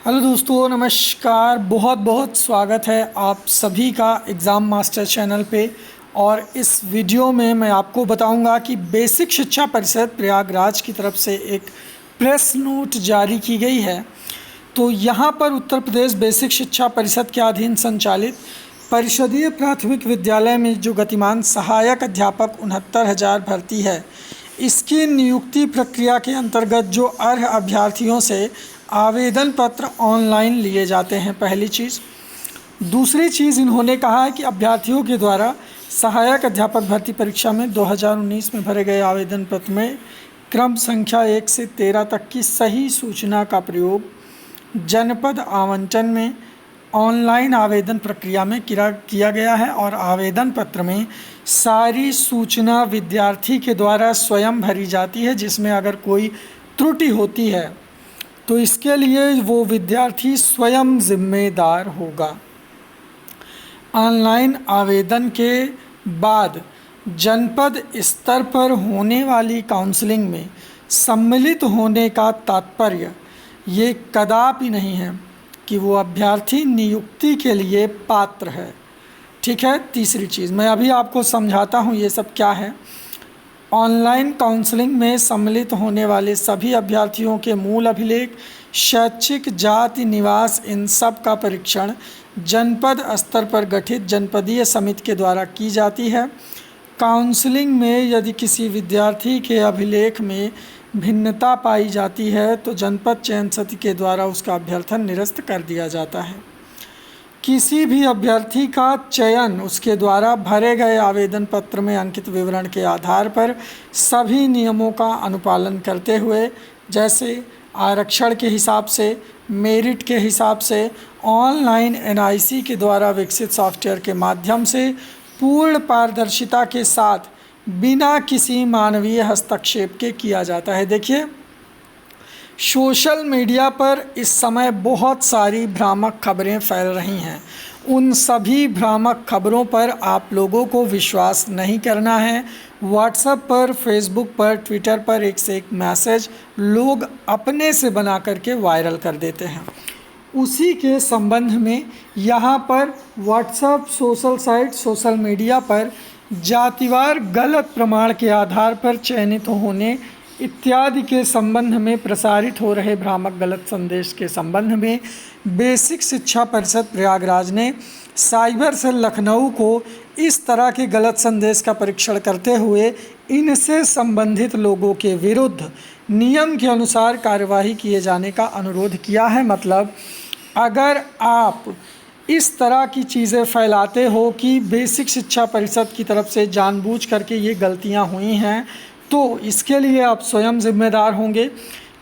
Hello दोस्तों, नमस्कार। बहुत बहुत स्वागत है आप सभी का एग्ज़ाम मास्टर चैनल पे। और इस वीडियो में मैं आपको बताऊंगा कि बेसिक शिक्षा परिषद प्रयागराज की तरफ से एक प्रेस नोट जारी की गई है। तो यहाँ पर उत्तर प्रदेश बेसिक शिक्षा परिषद के अधीन संचालित परिषदीय प्राथमिक विद्यालय में जो गतिमान सहायक अध्यापक 69,000 भर्ती है, इसकी नियुक्ति प्रक्रिया के अंतर्गत जो अर्ह अभ्यर्थियों से आवेदन पत्र ऑनलाइन लिए जाते हैं, पहली चीज़। दूसरी चीज़, इन्होंने कहा है कि अभ्यर्थियों के द्वारा सहायक अध्यापक भर्ती परीक्षा में 2019 में भरे गए आवेदन पत्र में क्रम संख्या 1 से 13 तक की सही सूचना का प्रयोग जनपद आवंटन में ऑनलाइन आवेदन प्रक्रिया में किया गया है। और आवेदन पत्र में सारी सूचना विद्यार्थी के द्वारा स्वयं भरी जाती है, जिसमें अगर कोई त्रुटि होती है तो इसके लिए वो विद्यार्थी स्वयं जिम्मेदार होगा। ऑनलाइन आवेदन के बाद जनपद स्तर पर होने वाली काउंसलिंग में सम्मिलित होने का तात्पर्य ये कदापि नहीं है कि वो अभ्यर्थी नियुक्ति के लिए पात्र है। ठीक है। तीसरी चीज़ मैं अभी आपको समझाता हूँ ये सब क्या है। ऑनलाइन काउंसलिंग में सम्मिलित होने वाले सभी अभ्यर्थियों के मूल अभिलेख, शैक्षिक, जाति, निवास, इन सब का परीक्षण जनपद स्तर पर गठित जनपदीय समिति के द्वारा की जाती है। काउंसलिंग में यदि किसी विद्यार्थी के अभिलेख में भिन्नता पाई जाती है तो जनपद चयन समिति के द्वारा उसका अभ्यर्थन निरस्त कर दिया जाता है। किसी भी अभ्यर्थी का चयन उसके द्वारा भरे गए आवेदन पत्र में अंकित विवरण के आधार पर सभी नियमों का अनुपालन करते हुए, जैसे आरक्षण के हिसाब से, मेरिट के हिसाब से, ऑनलाइन एनआईसी के द्वारा विकसित सॉफ्टवेयर के माध्यम से पूर्ण पारदर्शिता के साथ बिना किसी मानवीय हस्तक्षेप के किया जाता है। देखिए, सोशल मीडिया पर इस समय बहुत सारी भ्रामक खबरें फैल रही हैं। उन सभी भ्रामक खबरों पर आप लोगों को विश्वास नहीं करना है। व्हाट्सएप पर, फेसबुक पर, ट्विटर पर एक से एक मैसेज लोग अपने से बना करके वायरल कर देते हैं। उसी के संबंध में यहाँ पर WhatsApp, social site, social media पर जातिवार गलत प्रमाण के आधार पर चयनित होने इत्यादि के संबंध में प्रसारित हो रहे भ्रामक गलत संदेश के संबंध में बेसिक शिक्षा परिषद प्रयागराज ने साइबर सेल लखनऊ को इस तरह के गलत संदेश का परीक्षण करते हुए इनसे संबंधित लोगों के विरुद्ध नियम के अनुसार कार्यवाही किए जाने का अनुरोध किया है। मतलब, अगर आप इस तरह की चीज़ें फैलाते हो कि बेसिक शिक्षा परिषद की तरफ से जानबूझ करके ये गलतियां हुई हैं, तो इसके लिए आप स्वयं जिम्मेदार होंगे,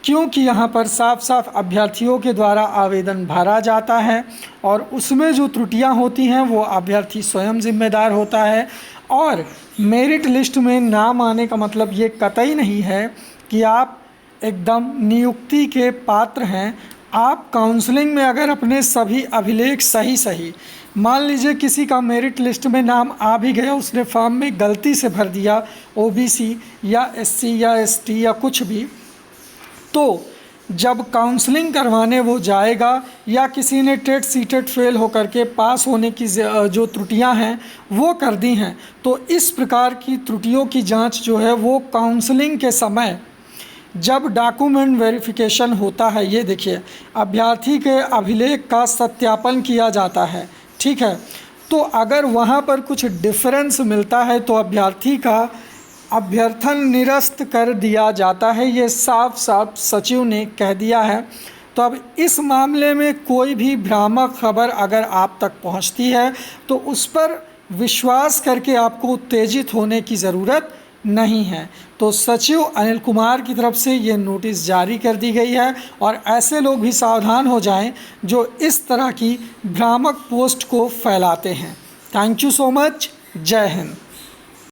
क्योंकि यहाँ पर साफ साफ अभ्यर्थियों के द्वारा आवेदन भरा जाता है और उसमें जो त्रुटियाँ होती हैं वो अभ्यर्थी स्वयं जिम्मेदार होता है। और मेरिट लिस्ट में नाम आने का मतलब ये कतई नहीं है कि आप एकदम नियुक्ति के पात्र हैं। आप काउंसलिंग में अगर अपने सभी अभिलेख सही, मान लीजिए किसी का मेरिट लिस्ट में नाम आ भी गया, उसने फॉर्म में गलती से भर दिया ओबीसी या एससी या एसटी या कुछ भी, तो जब काउंसलिंग करवाने वो जाएगा या किसी ने टेट सीटेट फेल होकर के पास होने की जो त्रुटियां हैं वो कर दी हैं, तो इस प्रकार की त्रुटियों की जांच जो है वो काउंसलिंग के समय जब डॉक्यूमेंट वेरिफिकेशन होता है, ये देखिए, अभ्यर्थी के अभिलेख का सत्यापन किया जाता है। ठीक है। तो अगर वहाँ पर कुछ डिफरेंस मिलता है तो अभ्यर्थी का अभ्यर्थन निरस्त कर दिया जाता है। ये साफ साफ सचिव ने कह दिया है। तो अब इस मामले में कोई भी भ्रामक खबर अगर आप तक पहुँचती है तो उस पर विश्वास करके आपको उत्तेजित होने की ज़रूरत नहीं है। तो सचिव अनिल कुमार की तरफ से ये नोटिस जारी कर दी गई है और ऐसे लोग भी सावधान हो जाएं जो इस तरह की भ्रामक पोस्ट को फैलाते हैं। Thank you so much. जय हिंद।